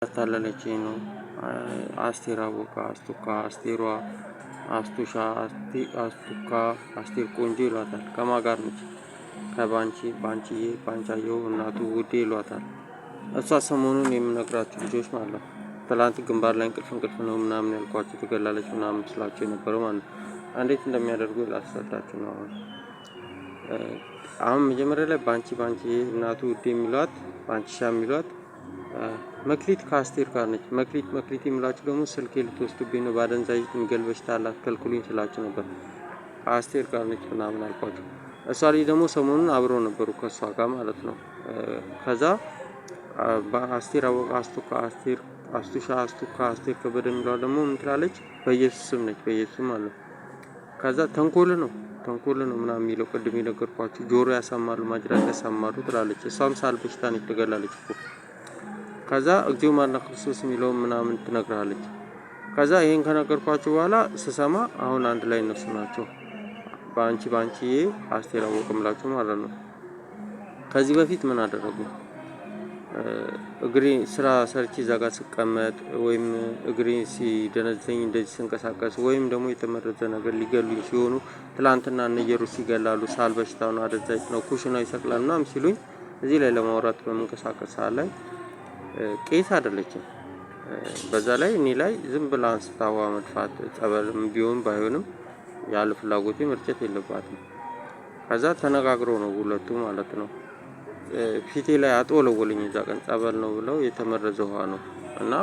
ያታለለችኝ ነው። አስቴር አወቀ፣ አስቱካ፣ አስቴሯ፣ አስቱሻ፣ አስቱካ፣ አስቴር ቆንጆ ይሏታል። ከማን ጋር ነች? ከባንቺ፣ ባንቺዬ፣ ባንቻየሁ፣ እናቱ ውዴ ይሏታል። እሷ ሰሞኑን የምነግራችሁ ልጆች ማለት ነው። ትላንት ግንባር ላይ እንቅልፍ ነው ምናምን ያልኳችሁ ትገላለች ምናምን ስላቸው የነበረው ማለት ነው። እንዴት እንደሚያደርጉ ላስረዳችሁ ነው። አሁን መጀመሪያ ላይ ባንቺ እናቱ ውዴ የሚሏት ባንቺሻ የሚሏት መክሊት ከአስቴር ጋር ነች። መክሊት የሚላችሁ ደግሞ ስልኬ ልትወስዱብኝ ነው በአደንዛዥ የሚገል በሽታ አላት ከልክሉኝ ስላችሁ ነበር። ከአስቴር ጋር ነች ምናምን አልኳቸው። እሷ ልጅ ደግሞ ሰሞኑን አብረው ነበሩ ከእሷ ጋር ማለት ነው። ከዛ አስቴር አወቀ፣ አስቱካ፣ አስቴር፣ አስቱሻ፣ አስቱካ፣ አስቴር ከበደ የሚለው ደግሞ ምን ትላለች? በኢየሱስ ስም ነች። በኢየሱስ ማለት ነው። ከዛ ተንኮል ነው ምናምን የሚለው ቅድም የነገርኳችሁ ጆሮ ያሳማሉ፣ ማጅራት ያሳማሉ ትላለች። እሷም ሳል በሽታ ነች ትገላለች እኮ። ከዛ እግዚኦ ማርና ክርስቶስ የሚለውን ምናምን ትነግራለች። ከዛ ይሄን ከነገርኳችሁ በኋላ ስሰማ አሁን አንድ ላይ እነሱ ናቸው። ባንቺዬ አስቴር አወቀ ምላችሁ ማለት ነው። ከዚህ በፊት ምን አደረጉ? እግሬ ስራ ሰርቼ እዛ ጋር ስቀመጥ ወይም እግሬ ሲደነዘኝ እንደዚህ ስንቀሳቀስ ወይም ደግሞ የተመረዘ ነገር ሊገሉኝ ሲሆኑ ትላንትና እነ ኢየሩስ ይገላሉ፣ ሳል በሽታው ነው፣ አደዛጭ ነው፣ ኩሽናው ይሰቅላል ምናምን ሲሉኝ እዚህ ላይ ለማውራት በመንቀሳቀስ ሰዓት ላይ ቄስ አይደለችም። በዛ ላይ እኔ ላይ ዝም ብላ አንስታ ውሃ መድፋት ጸበልም ቢሆን ባይሆንም ያለ ፍላጎቴ መርጨት የለባትም። ከዛ ተነጋግረው ነው ሁለቱ ማለት ነው። ፊቴ ላይ አጥወለወለኝ። እዛ ቀን ጸበል ነው ብለው የተመረዘ ውሃ ነው እና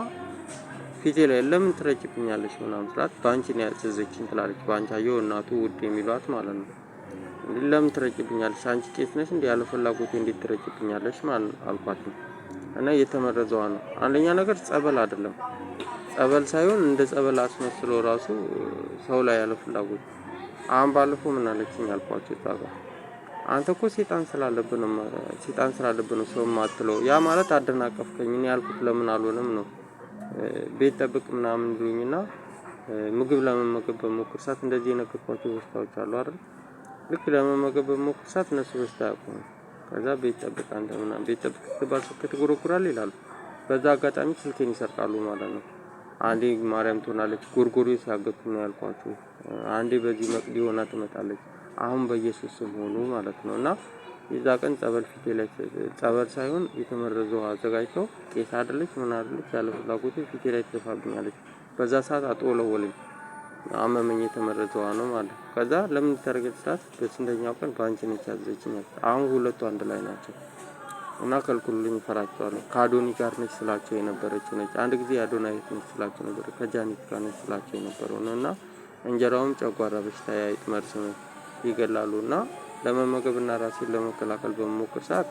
ፊቴ ላይ ለምን ትረጭብኛለች ምናምን ስላት ባንቺ ነው ያዘዘችኝ ትላለች። ባንቻየሁ እናቱ ውድ የሚሏት ማለት ነው። ለምን ትረጭብኛለች? አንቺ ቄስ ነሽ እንዴ? ያለ ፍላጎቴ እንዴት ትረጭብኛለች ማለት አልኳት። እና የተመረዘ ውሃ ነው። አንደኛ ነገር ጸበል አይደለም። ጸበል ሳይሆን እንደ ጸበል አስመስሎ ራሱ ሰው ላይ ያለ ፍላጎት። አሁን ባለፈው ምን አለችኝ አልኳቸው ታጋ አንተ እኮ ሰይጣን ስላለብን ነው ሰው ማትለው። ያ ማለት አደናቀፍከኝ። እኔ ያልኩት ለምን አልሆነም ነው። ቤት ጠብቅ ምናምን ብሉኝና ምግብ ለመመገብ በሞክር ሰዓት እንደዚህ የነገርኳቸው በሽታዎች አሉ አይደል? ልክ ለመመገብ በሞክር ሰዓት እነሱ በሽታ ያቆሙ። ከዛ ቤት ጠብቅ አንተ ምናምን ቤት ጠብቅ ትባል ስልክ ትጎረጉራል ይላሉ። በዛ አጋጣሚ ስልኬን ይሰርቃሉ ማለት ነው። አንዴ ማርያም ትሆናለች ጎርጎሪ ሲያገቱ ነው ያልኳችሁ። አንዴ በዚህ መቅዲ ሆና ትመጣለች። አሁን በኢየሱስ ስም ሆኑ ማለት ነው። እና የዛ ቀን ጸበል ፊቴ ላይ ጸበል ሳይሆን የተመረዘው አዘጋጅተው ቄስ አይደለች ምን አይደለች ያለ ፍላጎቴ ፊቴ ላይ ትደፋብኛለች። በዛ ሰዓት አጥወለወለኝ። አመመኝ። የተመረዘው ነው ማለት ነው። ከዛ ለምን ተረጋግጣት በስንተኛው ቀን ባንቺ ነች ያዘችኝ። አሁን ሁለቱ አንድ ላይ ናቸው። እና ከልኩልኝ ፈራቸዋለሁ። ከአዶኒ ጋር ነች ስላቸው የነበረችው ነች። አንድ ጊዜ አዶናይት ነች ስላቸው ነበር። ከጃኒት ጋር ነች ስላቸው የነበረው ነው። እና እንጀራውም ጨጓራ በሽታ ያይጥ መርስ ይገላሉ። እና ለመመገብና ራሴን ለመከላከል በመሞክር ሰዓት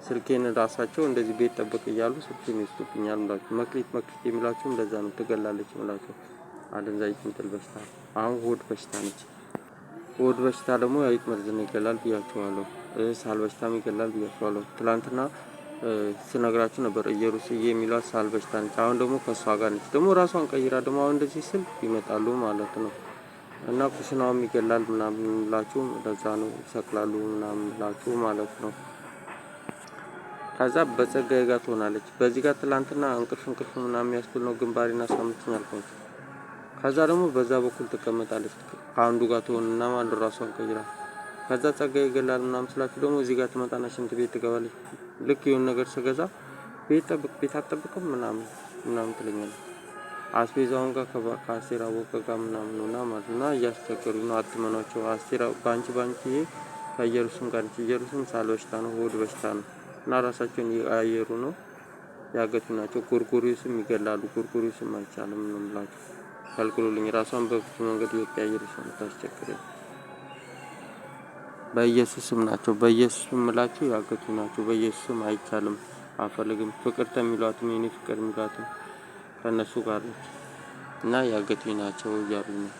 ስልኬን ራሳቸው እንደዚህ ቤት ጠብቅ እያሉ ስልኬን ይስጡብኛል ምላችሁ። መክሊት የሚላችሁ እንደዛ ነው። ትገላለች ምላችሁ። አደንዛዥ ምጥል በሽታ። አሁን ሆድ በሽታ ነች። ሆድ በሽታ ደግሞ ያይጥ መርዝ ነው ይገላል ብያችኋለሁ። ሳል በሽታም ይገላል ብያችኋለሁ። ትላንትና ስነግራችሁ ነበር። ኢየሩስዬ የሚሏት ሳል በሽታ ነች። አሁን ደግሞ ከሷ ጋር ነች። ደግሞ ራሷን ቀይራ ደግሞ አሁን እንደዚህ ስል ይመጣሉ ማለት ነው። እና ኩሽናውም ይገላል ምናምን ብላችሁ ለዛ ነው ይሰቅላሉ ምናምን ብላችሁ ማለት ነው። ከዛ በጸጋዬ ጋር ትሆናለች። በዚህ ጋር ትላንትና እንቅልፍ ምናምን ያስብል ነው ግንባሬና ሳምንትኛ አልኳችሁ። ከዛ ደግሞ በዛ በኩል ትቀመጣለች። ከአንዱ ጋር ትሆንና ማለት ራሷን ቀይራ ከዛ ጸጋዬ ይገላል ምናምን ስላችሁ ደግሞ እዚህ ጋር ትመጣና ሽንት ቤት ትገባለች። ልክ የሆነ ነገር ስገዛ ቤት አትጠብቅም ምናምን ትለኛለች። አስቤዛውን ጋር ከአስቴር አወቀ ጋር ምናምን ሆና ማለት ነው። እያስቸገሩ ነው። አትመኗቸው። አስቴር ባንቺዬ ከኢየሩስም ጋር ነች። ኢየሩስም ሳል በሽታ ነው፣ ሆድ በሽታ ነው። እና ራሳቸውን እያየሩ ነው። ያገቱ ናቸው። ጎርጎሪዮስም ይገላሉ። ጎርጎሪዮስም አይቻልም ነው የምላችሁ። ከልክሉልኝ። ራሷን በብዙ መንገድ እየቀያየረች ነው የምታስቸግረኝ። በኢየሱስም ናቸው። በኢየሱስም ምላችሁ ያገቱ ናቸው። በኢየሱስም አይቻልም፣ አፈልግም። ፍቅርተ የሚሏትም የኔ ፍቅር የሚሏትም ከነሱ ጋር ነች። እና ያገቱኝ ናቸው እያሉ ነው።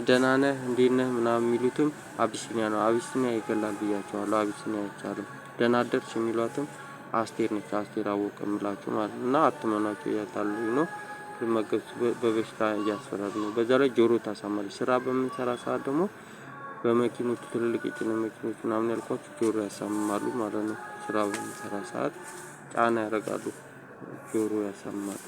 ደህና ነህ እንዴት ነህ ምናምን የሚሉትም አቢሲኒያ ነው። አቢሲኒያ ይገላል ብያቸዋለሁ። አቢሲኒያ አይቻልም። ደህና አደርሽ የሚሏትም አስቴር ነች። አስቴር አወቀ የምላችሁ ማለት ነው። እና አትመኗቸው እያታለሉ ነው። ልመገብ በበሽታ እያስፈራሩ ነው። በዛ ላይ ጆሮ ታሳማለች። ስራ በምንሰራ ሰዓት ደግሞ በመኪኖቹ ትልልቅ የጭነት መኪኖች ምናምን ያልኳችሁ ጆሮ ያሳምማሉ ማለት ነው። ስራ በምንሰራ ሰዓት ጫና ያደርጋሉ። ጆሮ ያሰማል።